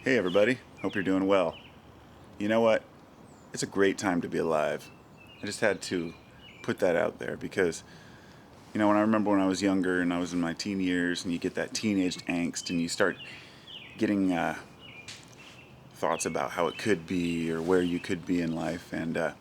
Hey everybody, hope you're doing well. You know what? It's a great time to be alive. I just had to put that out there because, when I remember when I was younger and I was in my teen years and you get that teenage angst and you start getting thoughts about how it could be or where you could be in life. And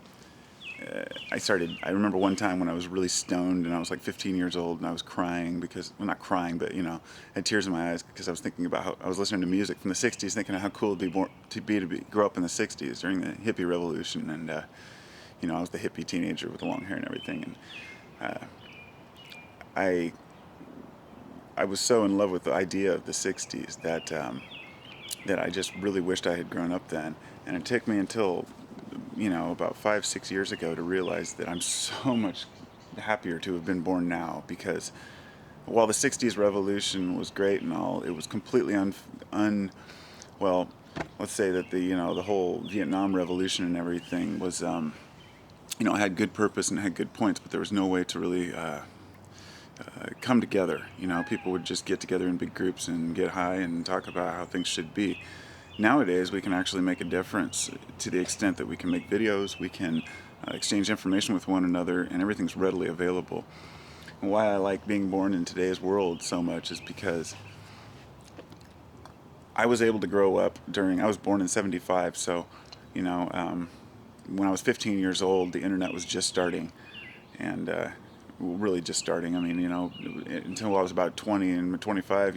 I remember one time when I was really stoned and I was like 15 years old and I was crying because, well, not crying, but, I had tears in my eyes because I was thinking about how I was listening to music from the 60s, thinking of how cool it'd be grow up in the 60s during the hippie revolution. And, I was the hippie teenager with the long hair and everything. And I, I was so in love with the idea of the 60s that I just really wished I had grown up then. And it took me until about 5, 6 years ago to realize that I'm so much happier to have been born now because while the 60s revolution was great and all, it was completely well, let's say that the whole Vietnam revolution and everything was, it had good purpose and had good points, but there was no way to really come together. People would just get together in big groups and get high and talk about how things should be. Nowadays, we can actually make a difference to the extent that we can make videos, we can exchange information with one another, and everything's readily available. And why I like being born in today's world so much is because I was able to grow up I was born in '75, so, when I was 15 years old, the internet was just starting, and really just starting. I mean, until I was about 20 and 25,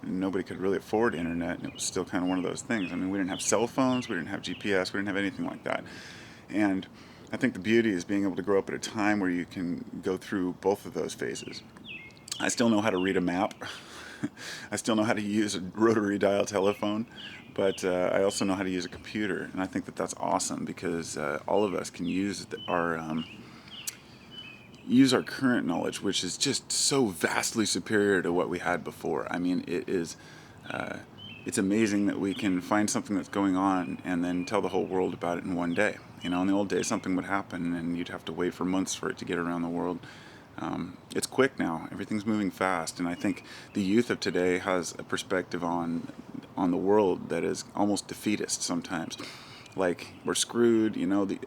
nobody could really afford internet, and it was still kind of one of those things. I mean, we didn't have cell phones, we didn't have GPS, we didn't have anything like that. And I think the beauty is being able to grow up at a time where you can go through both of those phases. I still know how to read a map. I still know how to use a rotary dial telephone, but I also know how to use a computer, and I think that that's awesome because all of us can use our current knowledge, which is just so vastly superior to what we had before. I mean, it's amazing that we can find something that's going on and then tell the whole world about it in one day. In the old days, something would happen and you'd have to wait for months for it to get around the world. It's quick now. Everything's moving fast, and I think the youth of today has a perspective on the world that is almost defeatist sometimes. Like, we're screwed.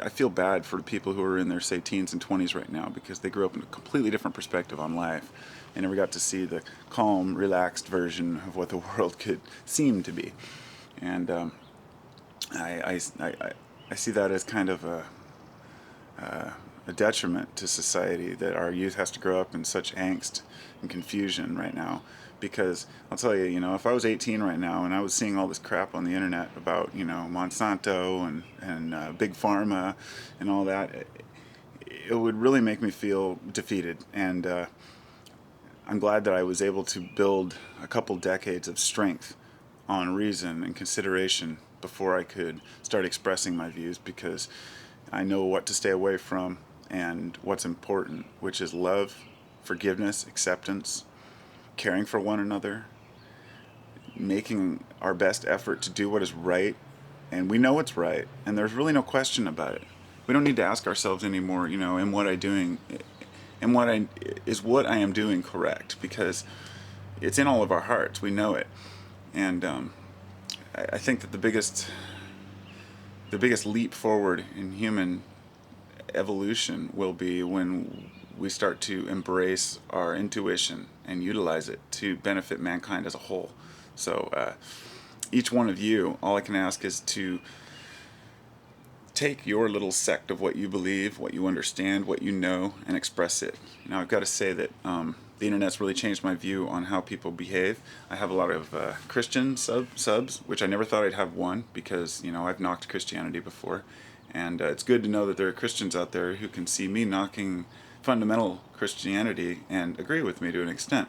I feel bad for the people who are in their, say, teens and 20s right now because they grew up in a completely different perspective on life and never got to see the calm, relaxed version of what the world could seem to be. And I see that as kind of a detriment to society that our youth has to grow up in such angst and confusion right now. Because I'll tell you, if I was 18 right now and I was seeing all this crap on the internet about, Monsanto and Big Pharma and all that, it would really make me feel defeated. And I'm glad that I was able to build a couple decades of strength on reason and consideration before I could start expressing my views, because I know what to stay away from and what's important, which is love, forgiveness, acceptance, caring for one another, making our best effort to do what is right, and we know what's right, and there's really no question about it. We don't need to ask ourselves anymore, am what I doing, and what I am doing correct? Because it's in all of our hearts. We know it, and I think that the biggest leap forward in human evolution will be when we start to embrace our intuition and utilize it to benefit mankind as a whole. So each one of you, all I can ask is to take your little sect of what you believe, what you understand, what you know, and express it. I've got to say that the internet's really changed my view on how people behave. I have a lot of Christian subs, which I never thought I'd have one because, I've knocked Christianity before. And it's good to know that there are Christians out there who can see me knocking fundamental Christianity and agree with me to an extent.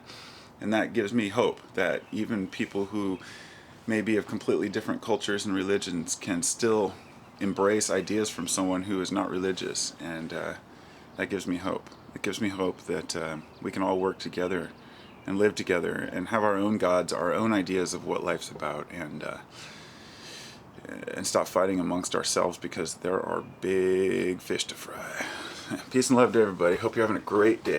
And that gives me hope that even people who may be of completely different cultures and religions can still embrace ideas from someone who is not religious. And that gives me hope. It gives me hope that we can all work together and live together and have our own gods, our own ideas of what life's about, and stop fighting amongst ourselves because there are big fish to fry. Peace and love to everybody. Hope you're having a great day.